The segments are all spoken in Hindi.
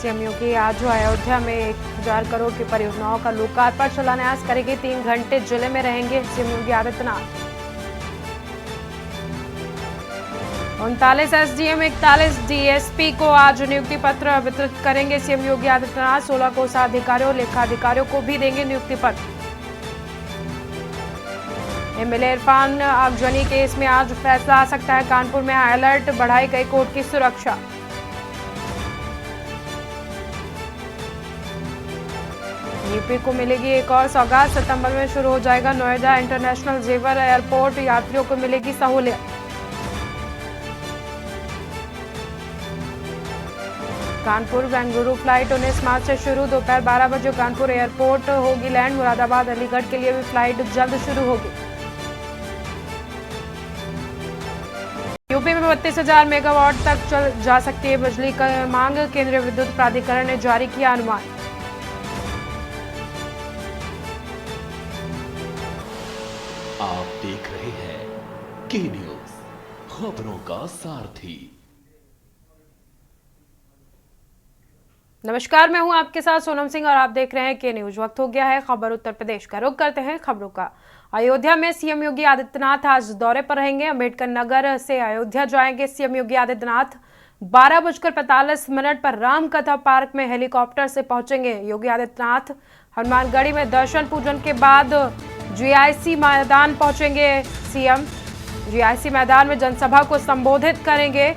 सीएम योगी आज अयोध्या में 1000 करोड़ की परियोजनाओं का लोकार्पण शिलान्यास करेंगे। 3 घंटे जिले में रहेंगे CM Yogi Adityanath. 39 SDM 41 DSP को आज नियुक्ति पत्र वितरित करेंगे सीएम योगी आदित्यनाथ। 16 कोषाधिकारियों लेखाधिकारियों को भी देंगे नियुक्ति पत्र। एमएलए इरफान आगजनी केस में आज फैसला आ सकता है। कानपुर में हाई अलर्ट, बढ़ाई गई कोर्ट की सुरक्षा। यूपी को मिलेगी एक और सौगात। सितंबर में शुरू हो जाएगा नोएडा इंटरनेशनल जेवर एयरपोर्ट। यात्रियों को मिलेगी सहूलियत। कानपुर बेंगलुरु फ्लाइट 19 मार्च से शुरू। दोपहर 12 बजे कानपुर एयरपोर्ट होगी लैंड। मुरादाबाद अलीगढ़ के लिए भी फ्लाइट जल्द शुरू होगी। यूपी में 32,000 मेगावाट तक जा सकती है बिजली की मांग। केंद्रीय विद्युत प्राधिकरण ने जारी किया अनुमान। आप देख रहे हैं के न्यूज, खबरों का सारथी। नमस्कार, मैं हूं आपके साथ सोनम सिंह और आप देख रहे हैं के न्यूज। वक्त हो गया है खबर उत्तर प्रदेश का। रुख करते हैं खबरों का। अयोध्या में सीएम योगी आदित्यनाथ आज दौरे पर रहेंगे। अम्बेडकर नगर से अयोध्या जाएंगे सीएम योगी आदित्यनाथ। 12:45 पर रामकथा पार्क में हेलीकॉप्टर से पहुंचेंगे योगी आदित्यनाथ। हनुमानगढ़ी में दर्शन पूजन के बाद जीआईसी मैदान पहुंचेंगे सीएम। जीआईसी मैदान में जनसभा को संबोधित करेंगे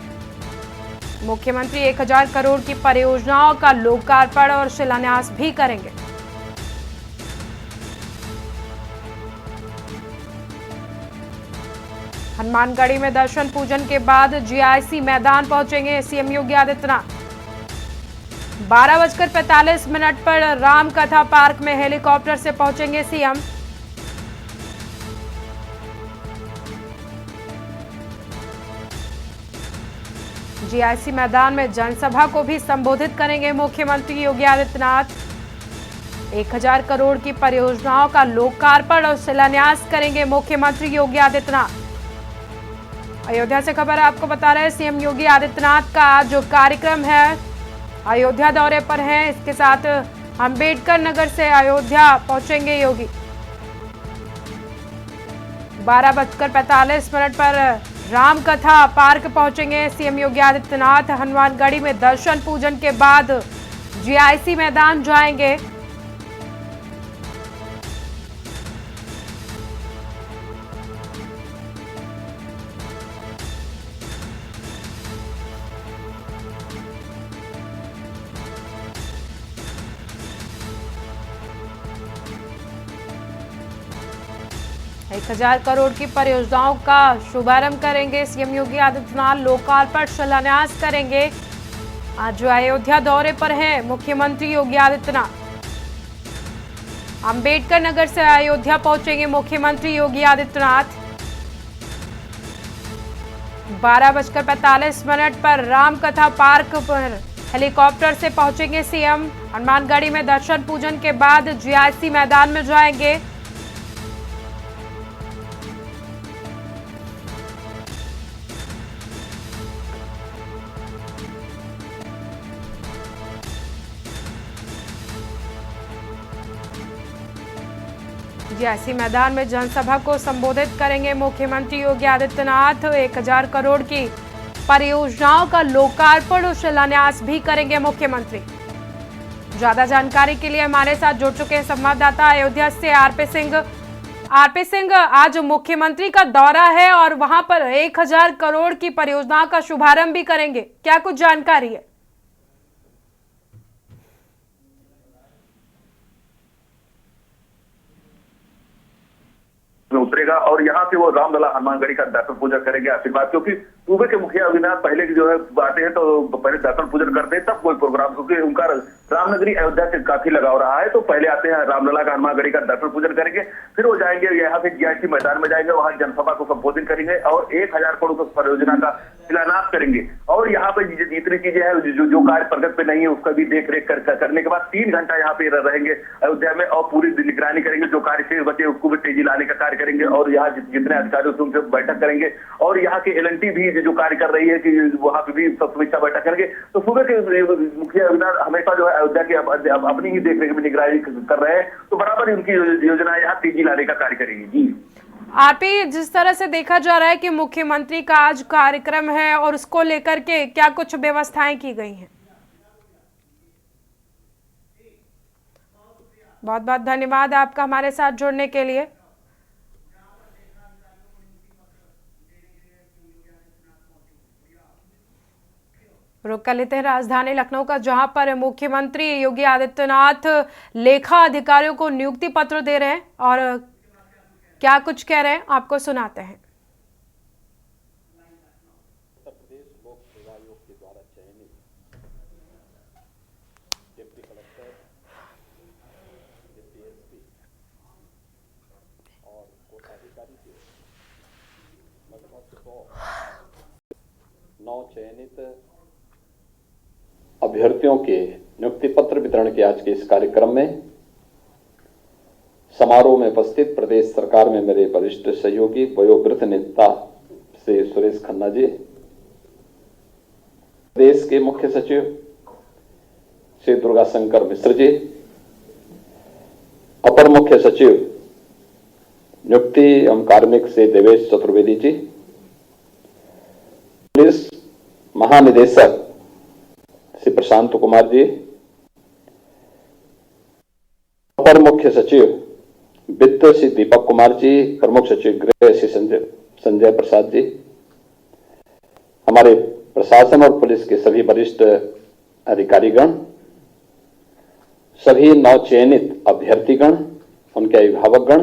मुख्यमंत्री। 1000 करोड़ की परियोजनाओं का लोकार्पण और शिलान्यास भी करेंगे। हनुमानगढ़ी में दर्शन पूजन के बाद जीआईसी मैदान पहुंचेंगे सीएम योगी आदित्यनाथ। 12:45 पर रामकथा पार्क में हेलीकॉप्टर से पहुंचेंगे सीएम। जीआईसी मैदान में जनसभा को भी संबोधित करेंगे मुख्यमंत्री योगी आदित्यनाथ। 1000 करोड़ की परियोजनाओं का लोकार्पण और शिलान्यास करेंगे मुख्यमंत्री योगी आदित्यनाथ। अयोध्या से खबर आपको बता रहे हैं, सीएम योगी आदित्यनाथ का आज जो कार्यक्रम है, अयोध्या दौरे पर हैं। इसके साथ अंबेडकर नगर से अयोध्या पहुंचेंगे योगी। 12:45 पर रामकथा पार्क पहुंचेंगे सीएम योगी आदित्यनाथ। हनुमानगढ़ी में दर्शन पूजन के बाद जीआईसी मैदान जाएंगे। एक 1000 करोड़ की परियोजनाओं का शुभारंभ करेंगे सीएम योगी आदित्यनाथ। लोकार्पण शिलान्यास करेंगे। आज अयोध्या दौरे पर हैं मुख्यमंत्री योगी आदित्यनाथ। अंबेडकर नगर से अयोध्या पहुंचेंगे मुख्यमंत्री योगी आदित्यनाथ। 12:45 पर रामकथा पार्क पर हेलीकॉप्टर से पहुंचेंगे सीएम। हनुमानगढ़ी में दर्शन पूजन के बाद जीआईसी मैदान में जाएंगे। जीआईसी मैदान में जनसभा को संबोधित करेंगे मुख्यमंत्री योगी आदित्यनाथ। 1000 करोड़ की परियोजनाओं का लोकार्पण और शिलान्यास भी करेंगे मुख्यमंत्री। ज्यादा जानकारी के लिए हमारे साथ जुड़ चुके हैं संवाददाता अयोध्या से आरपी सिंह। आरपी सिंह, आज मुख्यमंत्री का दौरा है और वहां पर 1000 करोड़ की परियोजनाओं का शुभारंभ भी करेंगे, क्या कुछ जानकारी है? में उतरेगा और यहाँ से वो रामलला हनुमानगढ़ी का दर्शन पूजन करेंगे, आशीर्वाद। क्योंकि सूबे के मुखिया अविनाश पहले की जो है आते हैं तो पहले दर्शन पूजन करते हैं, तब कोई प्रोग्राम, क्योंकि उनका रामनगरी अयोध्या से काफी लगाव रहा है। तो पहले आते हैं रामलला का हनुमानगढ़ी का दर्शन पूजन करेंगे, फिर वो जाएंगे यहाँ से जीआईसी मैदान में जाएंगे, वहां जनसभा को संबोधित करेंगे और 1000 करोड़ की परियोजना का शिलान्यास करेंगे। और यहाँ पे जितने दूसरी चीजें हैं जो कार्य प्रगति पे नहीं है उसका भी देख रेख करने के बाद 3 घंटा यहाँ पे रहेंगे अयोध्या में और पूरी निगरानी करेंगे। जो कार्य शेष बचे उसको भी तेजी लाने का कार्य करेंगे और यहाँ जितने अधिकारी थे उनसे बैठक करेंगे और यहाँ के LNT भी जो कार्य कर रही है कि वहां पे भी सब समीक्षा बैठक करेंगे। तो सूबे के मुखिया हमेशा जो है अयोध्या की अपनी ही देख रेख में निगरानी कर रहे हैं, तो बराबर ही उनकी योजना यहाँ तेजी लाने का कार्य करेगी। जी आरपी, जिस तरह से देखा जा रहा है कि मुख्यमंत्री का आज कार्यक्रम है और उसको लेकर के क्या कुछ व्यवस्थाएं की गई हैं? बहुत बहुत धन्यवाद आपका हमारे साथ जुड़ने के लिए। रुक कर लेते हैं राजधानी लखनऊ का, जहां पर मुख्यमंत्री योगी आदित्यनाथ लेखा अधिकारियों को नियुक्ति पत्र दे रहे हैं और क्या कुछ कह रहे हैं आपको सुनाते हैं। उत्तर प्रदेश लोक सेवा आयोग के द्वारा चयनित डिप्टी कलेक्टर, डिप्टी एसपी और कोषाधिकारी के लगभग 9 चयनित अभ्यर्थियों के नियुक्ति पत्र वितरण के आज के इस कार्यक्रम में समारोह में उपस्थित प्रदेश सरकार में मेरे वरिष्ठ सहयोगी वयोवृद्ध नेता श्री सुरेश खन्ना जी, प्रदेश के मुख्य सचिव श्री दुर्गा शंकर मिश्र जी, अपर मुख्य सचिव नियुक्ति एवं कार्मिक श्री देवेश चतुर्वेदी जी, पुलिस महानिदेशक श्री प्रशांत कुमार जी, अपर मुख्य सचिव वित्त श्री दीपक कुमार जी, प्रमुख सचिव गृह श्री संजय प्रसाद जी, हमारे प्रशासन और पुलिस के सभी वरिष्ठ अधिकारीगण, सभी नवचयनित अभ्यर्थीगण, उनके अभिभावकगण,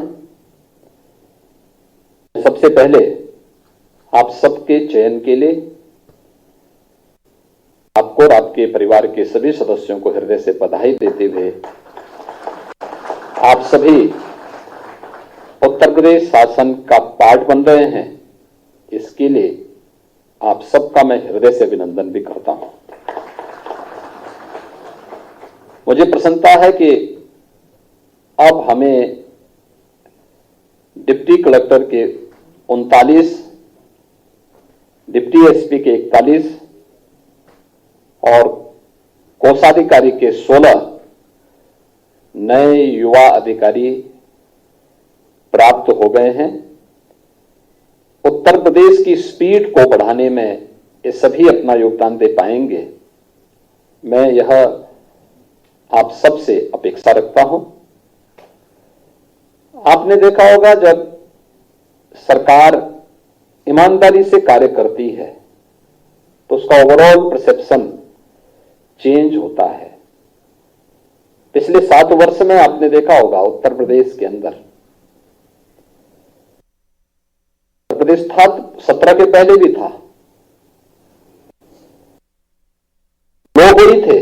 सबसे पहले आप सबके चयन के लिए आपको और आपके परिवार के सभी सदस्यों को हृदय से बधाई देते हुए आप सभी उत्तर प्रदेश शासन का पार्ट बन रहे हैं, इसके लिए आप सबका मैं हृदय से अभिनंदन भी करता हूं। मुझे प्रसन्नता है कि अब हमें डिप्टी कलेक्टर के 39, डिप्टी एसपी के 41 और कोषाधिकारी के 16 नए युवा अधिकारी प्राप्त हो गए हैं। उत्तर प्रदेश की स्पीड को बढ़ाने में ये सभी अपना योगदान दे पाएंगे, मैं यह आप सबसे अपेक्षा रखता हूं। आपने देखा होगा जब सरकार ईमानदारी से कार्य करती है तो उसका ओवरऑल परसेप्शन चेंज होता है। पिछले 7 वर्ष में आपने देखा होगा उत्तर प्रदेश के अंदर, उत्तर प्रदेश था 17 के पहले भी था, लोग वही थे।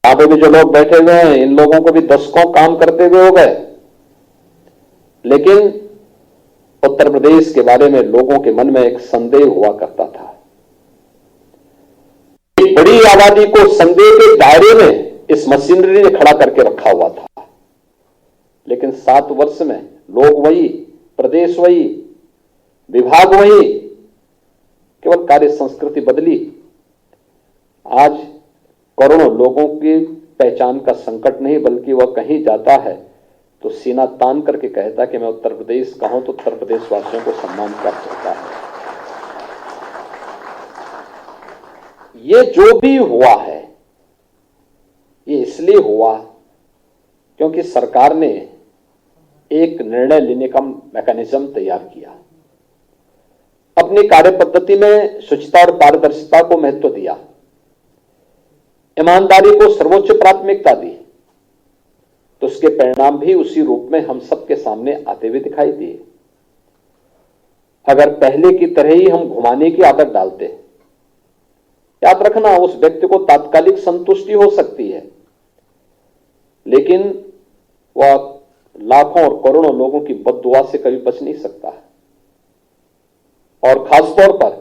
यहां पे भी जो लोग बैठे हुए हैं, इन लोगों को भी दशकों काम करते हुए हो गए, लेकिन उत्तर प्रदेश के बारे में लोगों के मन में एक संदेह हुआ करता था। एक बड़ी आबादी को संदेह के दायरे में इस मशीनरी ने खड़ा करके रखा हुआ था, लेकिन 7 वर्ष में लोग वही, प्रदेश वही, विभाग वही, केवल कार्य संस्कृति बदली। आज करोड़ों लोगों की पहचान का संकट नहीं, बल्कि वह कहीं जाता है तो सीना तान करके कहता कि मैं उत्तर प्रदेश का हूं, तो उत्तर प्रदेश वासियों को सम्मान प्राप्त होता है। ये जो भी हुआ है, ये इसलिए हुआ क्योंकि सरकार ने एक निर्णय लेने का मैकेनिज्म तैयार किया, अपनी कार्य पद्धति में शुचिता और पारदर्शिता को महत्व दिया, ईमानदारी को सर्वोच्च प्राथमिकता दी, तो उसके परिणाम भी उसी रूप में हम सबके सामने आते हुए दिखाई दिए। अगर पहले की तरह ही हम घुमाने की आदत डालते, याद रखना उस व्यक्ति को तात्कालिक संतुष्टि हो सकती है, लेकिन वह लाखों और करोड़ों लोगों की बद्दुआ से कभी बच नहीं सकता। और खासतौर पर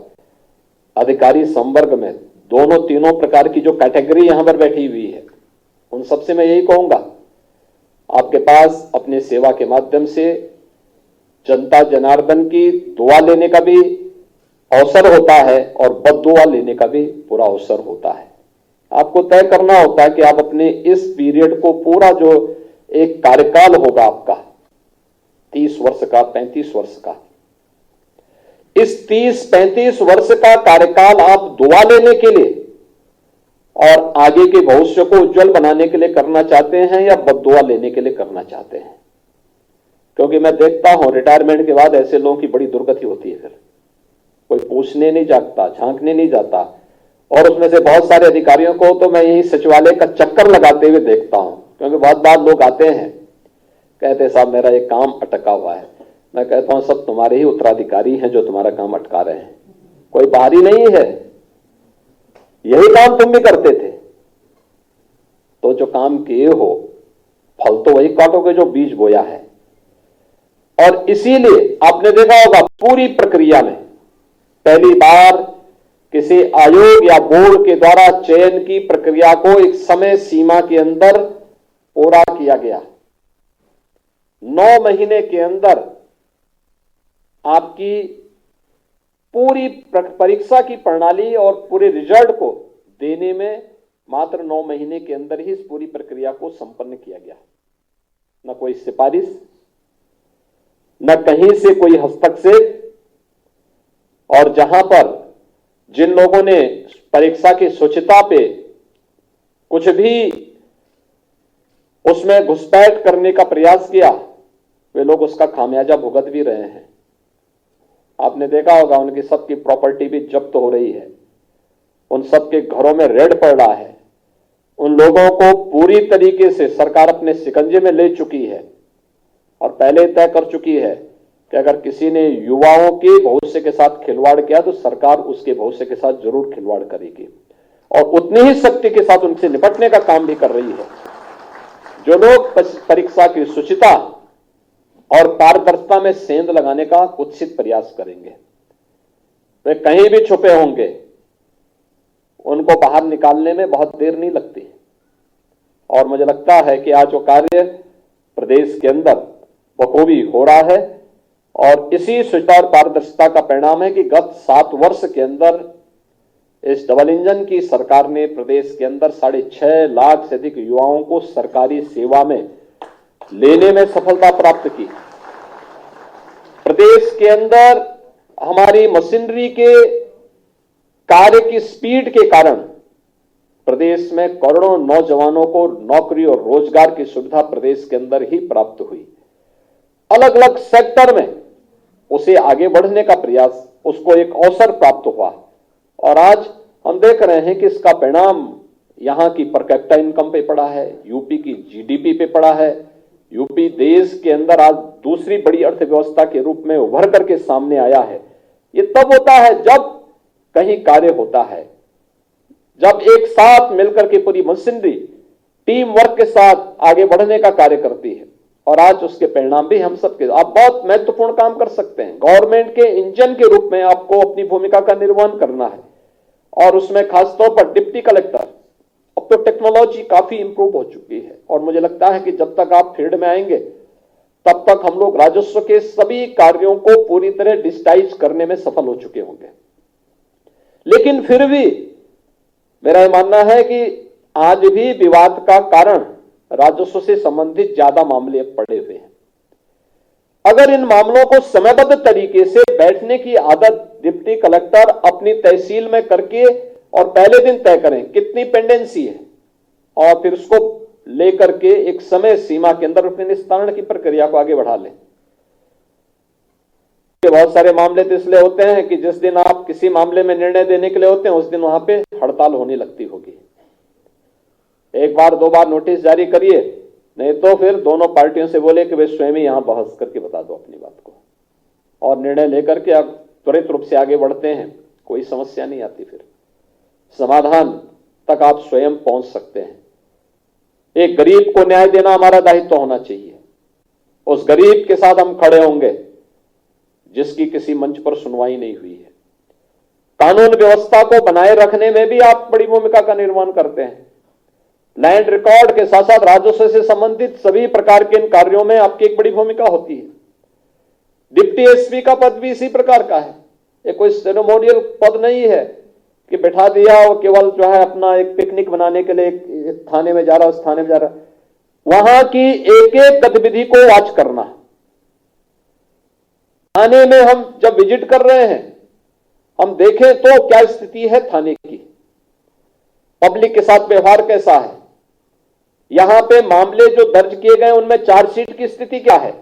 अधिकारी संवर्ग में दोनों तीनों प्रकार की जो कैटेगरी यहां पर बैठी हुई है, उन सबसे मैं यही कहूंगा, आपके पास अपनी सेवा के माध्यम से जनता जनार्दन की दुआ लेने का भी अवसर होता है और बद्दुआ लेने का भी पूरा अवसर होता है। आपको तय करना होता है कि आप अपने इस पीरियड को पूरा जो एक कार्यकाल होगा आपका 30 वर्ष का, 35 वर्ष का, इस 30-35 वर्ष का कार्यकाल आप दुआ लेने के लिए और आगे के भविष्य को उज्जवल बनाने के लिए करना चाहते हैं या बद्दुआ लेने के लिए करना चाहते हैं? क्योंकि मैं देखता हूं रिटायरमेंट के बाद ऐसे लोगों की बड़ी दुर्गति होती है, फिर कोई पूछने नहीं जाता, झांकने नहीं जाता। और उसमें से बहुत सारे अधिकारियों को तो मैं यही सचिवालय का चक्कर लगाते हुए देखता हूं, क्योंकि बहुत बार लोग आते हैं, कहते साहब मेरा एक काम अटका हुआ है। मैं कहता हूं सब तुम्हारे ही उत्तराधिकारी हैं जो तुम्हारा काम अटका रहे हैं, कोई बाहरी नहीं है, यही काम तुम भी करते थे। तो जो काम किए हो फल तो वही काटोगे जो बीज बोया है। और इसीलिए आपने देखा होगा पूरी प्रक्रिया में पहली बार किसी आयोग या बोर्ड के द्वारा चयन की प्रक्रिया को एक समय सीमा के अंदर पूरा किया गया। 9 महीने के अंदर आपकी पूरी परीक्षा की प्रणाली और पूरे रिजल्ट को देने में मात्र 9 महीने के अंदर ही इस पूरी प्रक्रिया को संपन्न किया गया। न कोई सिफारिश, न कहीं से कोई हस्तक्षेप। और जहां पर जिन लोगों ने परीक्षा की शुचिता पे कुछ भी उसमें घुसपैठ करने का प्रयास किया, वे लोग उसका खामियाजा भुगत भी रहे हैं। आपने देखा होगा उनकी सबकी प्रॉपर्टी भी जब्त हो रही है, उन सबके घरों में रेड पड़ रहा है। उन लोगों को पूरी तरीके से सरकार अपने शिकंजे में ले चुकी है और पहले तय कर चुकी है कि अगर किसी ने युवाओं के भविष्य के साथ खिलवाड़ किया तो सरकार उसके भविष्य के साथ जरूर खिलवाड़ करेगी और उतनी ही शक्ति के साथ उनसे निपटने का काम भी कर रही है। जो लोग परीक्षा की शुचिता और पारदर्शिता में सेंध लगाने का कुत्सित प्रयास करेंगे, वे कहीं भी छुपे होंगे, उनको बाहर निकालने में बहुत देर नहीं लगती। और मुझे लगता है कि आज जो कार्य प्रदेश के अंदर बखूबी हो रहा है और इसी शुचिता और पारदर्शिता का परिणाम है कि गत 7 वर्ष के अंदर इस डबल इंजन की सरकार ने प्रदेश के अंदर 6.5 लाख से अधिक युवाओं को सरकारी सेवा में लेने में सफलता प्राप्त की। प्रदेश के अंदर हमारी मशीनरी के कार्य की स्पीड के कारण प्रदेश में करोड़ों नौजवानों को नौकरी और रोजगार की सुविधा प्रदेश के अंदर ही प्राप्त हुई। अलग अलग सेक्टर में उसे आगे बढ़ने का प्रयास, उसको एक अवसर प्राप्त हुआ और आज हम देख रहे हैं कि इसका परिणाम यहां की पर कैपिटा इनकम पे पड़ा है, यूपी की जीडीपी पे पड़ा है। यूपी देश के अंदर आज दूसरी बड़ी अर्थव्यवस्था के रूप में उभर करके सामने आया है। ये तब होता है जब कहीं कार्य होता है, जब एक साथ मिलकर के पूरी मशीनरी टीम वर्क के साथ आगे बढ़ने का कार्य करती है। और आज उसके परिणाम भी हम सबके, आप बहुत महत्वपूर्ण काम कर सकते हैं। गवर्नमेंट के इंजन के रूप में आपको अपनी भूमिका का निर्वहन करना है और उसमें खासतौर पर डिप्टी कलेक्टर, अब तो टेक्नोलॉजी काफी इंप्रूव हो चुकी है और मुझे लगता है कि जब तक आप फील्ड में आएंगे तब तक हम लोग राजस्व के सभी कार्यों को पूरी तरह डिजिटाइज करने में सफल हो चुके होंगे। लेकिन फिर भी मेरा यह मानना है कि आज भी विवाद का कारण राजस्व से संबंधित ज्यादा मामले पड़े हुए हैं। अगर इन मामलों को समयबद्ध तरीके से बैठने की आदत डिप्टी कलेक्टर अपनी तहसील में करके और पहले दिन तय करें कितनी पेंडेंसी है और फिर उसको लेकर के एक समय सीमा के अंदर अपने निस्तारण की प्रक्रिया को आगे बढ़ा लें। बहुत सारे मामले तो इसलिए होते हैं कि जिस दिन आप किसी मामले में निर्णय देने के लिए होते हैं उस दिन वहां पे हड़ताल होने लगती होगी। एक बार 2 बार नोटिस जारी करिए, नहीं तो फिर दोनों पार्टियों से बोले कि वे स्वयं ही यहां बहस करके बता दो अपनी बात को और निर्णय लेकर के आप त्वरित रूप से आगे बढ़ते हैं, कोई समस्या नहीं आती। फिर समाधान तक आप स्वयं पहुंच सकते हैं। एक गरीब को न्याय देना हमारा दायित्व होना चाहिए। उस गरीब के साथ हम खड़े होंगे जिसकी किसी मंच पर सुनवाई नहीं हुई है। कानून व्यवस्था को बनाए रखने में भी आप बड़ी भूमिका का निर्वहन करते हैं। लैंड रिकॉर्ड के साथ साथ राजस्व से संबंधित सभी प्रकार के इन कार्यों में आपकी एक बड़ी भूमिका होती है। डिप्टी एसपी का पद भी इसी प्रकार का है। ये कोई सेरेमोनियल पद नहीं है कि बैठा दिया और केवल जो है अपना एक पिकनिक बनाने के लिए एक थाने में जा रहा, उस थाने में जा रहा। वहां की एक एक गतिविधि को वॉच करना। थाने में हम जब विजिट कर रहे हैं, हम देखें तो क्या स्थिति है थाने की, पब्लिक के साथ व्यवहार कैसा है, यहां पे मामले जो दर्ज किए गए उनमें चार्जशीट की स्थिति क्या है,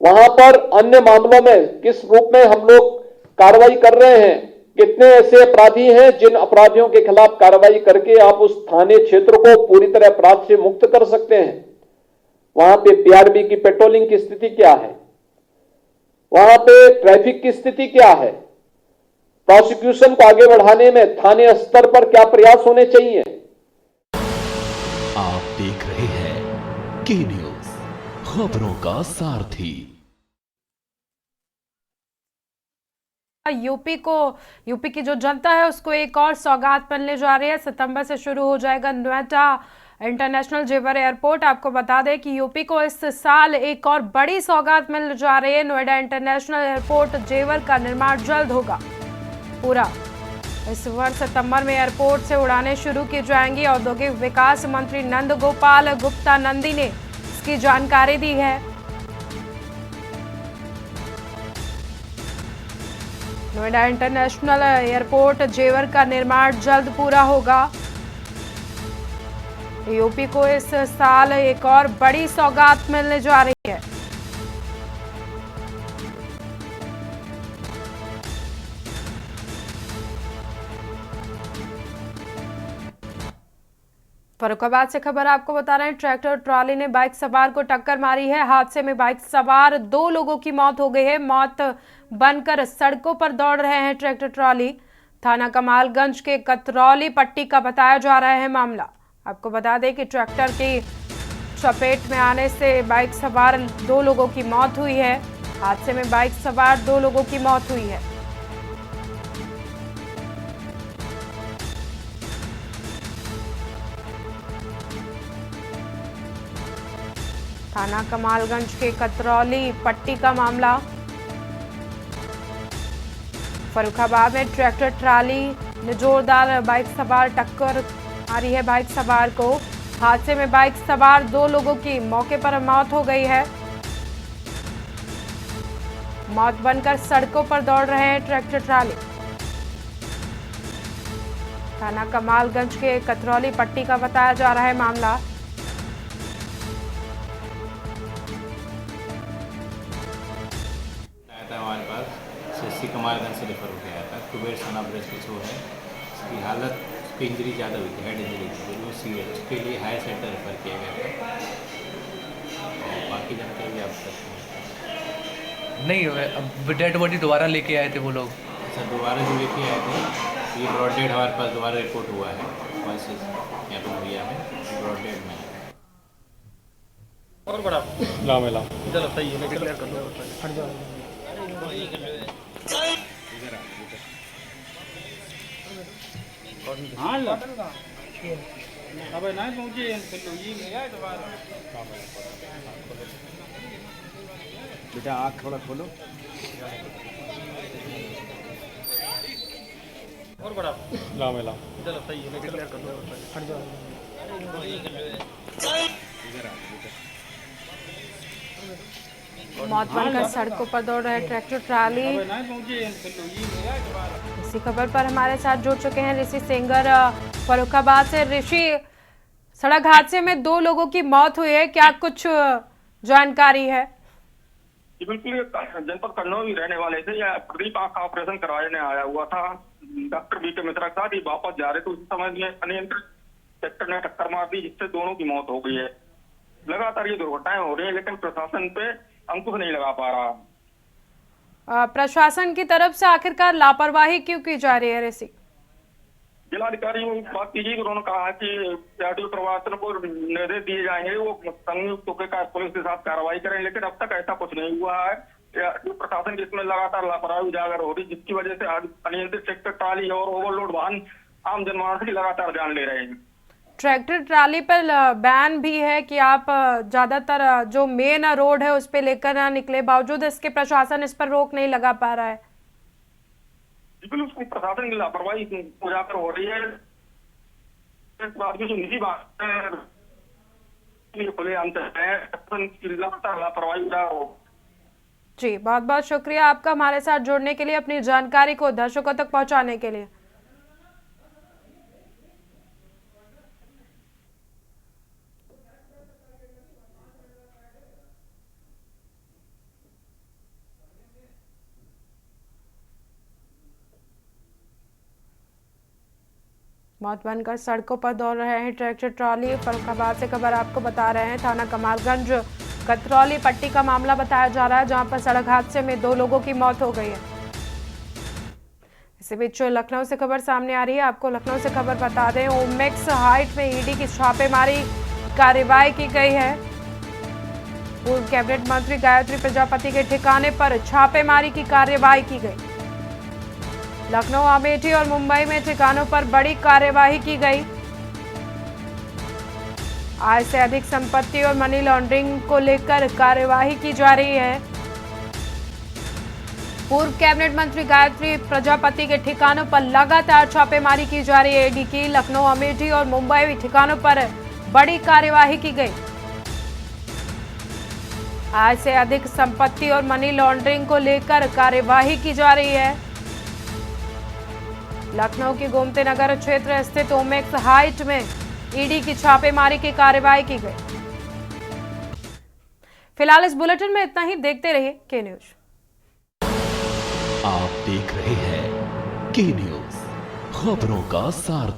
वहां पर अन्य मामलों में किस रूप में हम लोग कार्रवाई कर रहे हैं, कितने ऐसे अपराधी हैं जिन अपराधियों के खिलाफ कार्रवाई करके आप उस थाने क्षेत्र को पूरी तरह अपराध से मुक्त कर सकते हैं। वहां पे पीआरबी की पेट्रोलिंग की स्थिति क्या है, वहां पे ट्रैफिक की स्थिति क्या है, प्रोसिक्यूशन को आगे बढ़ाने में थाने स्तर पर क्या प्रयास होने चाहिए। आप देख रहे हैं के न्यूज, खबरों का सारथी। यूपी की जो जनता है उसको एक और सौगात मिलने जा रही है। सितंबर से शुरू हो जाएगा नोएडा इंटरनेशनल जेवर एयरपोर्ट। आपको बता दें कि यूपी को इस साल एक और बड़ी सौगात मिलने जा रही है। नोएडा इंटरनेशनल एयरपोर्ट जेवर का निर्माण जल्द होगा पूरा। इस वर्ष सितंबर में एयरपोर्ट से उड़ानें शुरू की जाएंगी। औद्योगिक विकास मंत्री नंद गोपाल गुप्ता नंदी ने इसकी जानकारी दी है। नोएडा इंटरनेशनल एयरपोर्ट जेवर का निर्माण जल्द पूरा होगा। यूपी को इस साल एक और बड़ी सौगात मिलने जा रही है। फर्रुखाबाद से खबर आपको बता रहे हैं, ट्रैक्टर ट्रॉली ने बाइक सवार को टक्कर मारी है। हादसे में बाइक सवार 2 लोगों की मौत हो गई है। मौत बनकर सड़कों पर दौड़ रहे हैं ट्रैक्टर ट्रॉली। थाना कमालगंज के कतरौली पट्टी का बताया जा रहा है मामला। आपको बता दें कि ट्रैक्टर की चपेट में आने से बाइक सवार 2 लोगों की मौत हुई है। हादसे में बाइक सवार 2 लोगों की मौत हुई है। थाना कमालगंज के कतरौली पट्टी का मामला। फर्रुखाबाद में ट्रैक्टर ट्राली ने जोरदार बाइक सवार टक्कर मारी है बाइक सवार को। हादसे में बाइक सवार 2 लोगों की मौके पर मौत हो गई है। मौत बनकर सड़कों पर दौड़ रहे हैं ट्रैक्टर ट्राली। थाना कमालगंज के कतरौली पट्टी का बताया जा रहा है मामला। हमारे पास सीसी कमालगंज से रेफर हो गया था। कुबेर थाना ब्रेस्ट जो है, इसकी हालत, उसकी इंजरी ज़्यादा हुई थी, हेड इंजरी थी, वो सीरियस, उसके लिए हायर सेंटर रेफर किया गया था। और बाकी जानकारी आप सकते नहीं, अब डेड बॉडी दोबारा लेके आए थे वो लोग। अच्छा, दोबारा जो लेके आए थे, ये ब्रॉड डेड हमारे पास दोबारा रिपोर्ट हुआ है वैसे यहाँ पर भैया में ब्रॉड डेड में। और बड़ा लाम इधर लगता है, क्लियर कर लो, हट जाओ। हाँ अब ना पहुंचे बेटा, आँख थोड़ा खोलो। और बड़ा लाम इधर लगता है, क्लियर कर लो, हट जाओ। मौत बनकर सड़कों पर दौड़ रहे ट्रैक्टर ट्राली। इसी खबर पर हमारे साथ जुड़ चुके हैं ऋषि सेंगर फर्रुखाबाद से। ऋषि, सड़क हादसे में 2 लोगों की मौत हुई है, क्या कुछ जानकारी है? बिल्कुल, जनपद कन्नौज में रहने वाले थे। यह प्रदीप आंख का ऑपरेशन करवाने आया हुआ था। डॉक्टर बीके मिश्रा के साथ ही वापस जा रहे थे। उस समय में अनियंत्रित ट्रैक्टर ने टक्कर मार दी, जिससे दोनों की मौत हो गई है। लगातार ये दुर्घटनाएं हो रही है, लेकिन प्रशासन पे अंकुश नहीं लगा पा रहा। प्रशासन की तरफ से आखिरकार लापरवाही क्यों की जा रही है ऋषि? जिलाधिकारी बात कीजिए, उन्होंने कहा है कि प्रशासन को निर्देश दिए जाएंगे, वो संयुक्त होकर पुलिस के साथ कार्रवाई करें, लेकिन अब तक ऐसा कुछ नहीं हुआ है। प्रशासन की इसमें लगातार लापरवाही उजागर हो रही, जिसकी वजह से आज अनियंत्रित ट्रैक्टर ट्राली और ओवरलोड वाहन आम जनमानस की लगातार जान ले रहे हैं। ट्रैक्टर ट्राली पर बैन भी है कि आप ज्यादातर जो मेन रोड है उस पे लेकर ना निकले, बावजूद इसके प्रशासन इस पर रोक नहीं लगा पा रहा है। बिल्कुल उसकी प्रशासन की लापरवाही उजागर हो रही है। इस बात की जो निजी बात है खुले आम लगातार लापरवाही उजागर हो। जी, बहुत बहुत शुक्रिया आपका हमारे साथ जुड़ने के लिए, अपनी जानकारी को दर्शकों तक पहुंचाने के लिए। मौत बनकर सड़कों पर दौड़ रहे हैं ट्रैक्टर ट्रॉली। फर्रुखाबाद से खबर आपको बता रहे हैं, थाना कमालगंज कतरौली पट्टी का मामला बताया जा रहा है, जहां पर सड़क हादसे में 2 लोगों की मौत हो गई है। इसी बीच लखनऊ से खबर सामने आ रही है, आपको लखनऊ से खबर बता दें, ओमेक्स हाइट में ईडी की छापेमारी कार्रवाई की गई है। पूर्व कैबिनेट मंत्री गायत्री प्रजापति के ठिकाने पर छापेमारी की कार्रवाई की गई। लखनऊ, अमेठी और मुंबई में ठिकानों पर बड़ी कार्यवाही की गई। आय से अधिक संपत्ति और मनी लॉन्ड्रिंग को लेकर कार्यवाही की जा रही है। पूर्व कैबिनेट मंत्री गायत्री प्रजापति के ठिकानों पर लगातार छापेमारी की जा रही है। ईडी की लखनऊ, अमेठी और मुंबई ठिकानों पर बड़ी कार्यवाही की गई। आय से अधिक संपत्ति और मनी लॉन्ड्रिंग को लेकर कार्यवाही की जा रही है। लखनऊ की गोमती नगर क्षेत्र स्थित ओमेक्स हाइट में ईडी की छापेमारी की कार्रवाई की गई। फिलहाल इस बुलेटिन में इतना ही, देखते रहिए के न्यूज। आप देख रहे हैं के न्यूज, खबरों का सारथी।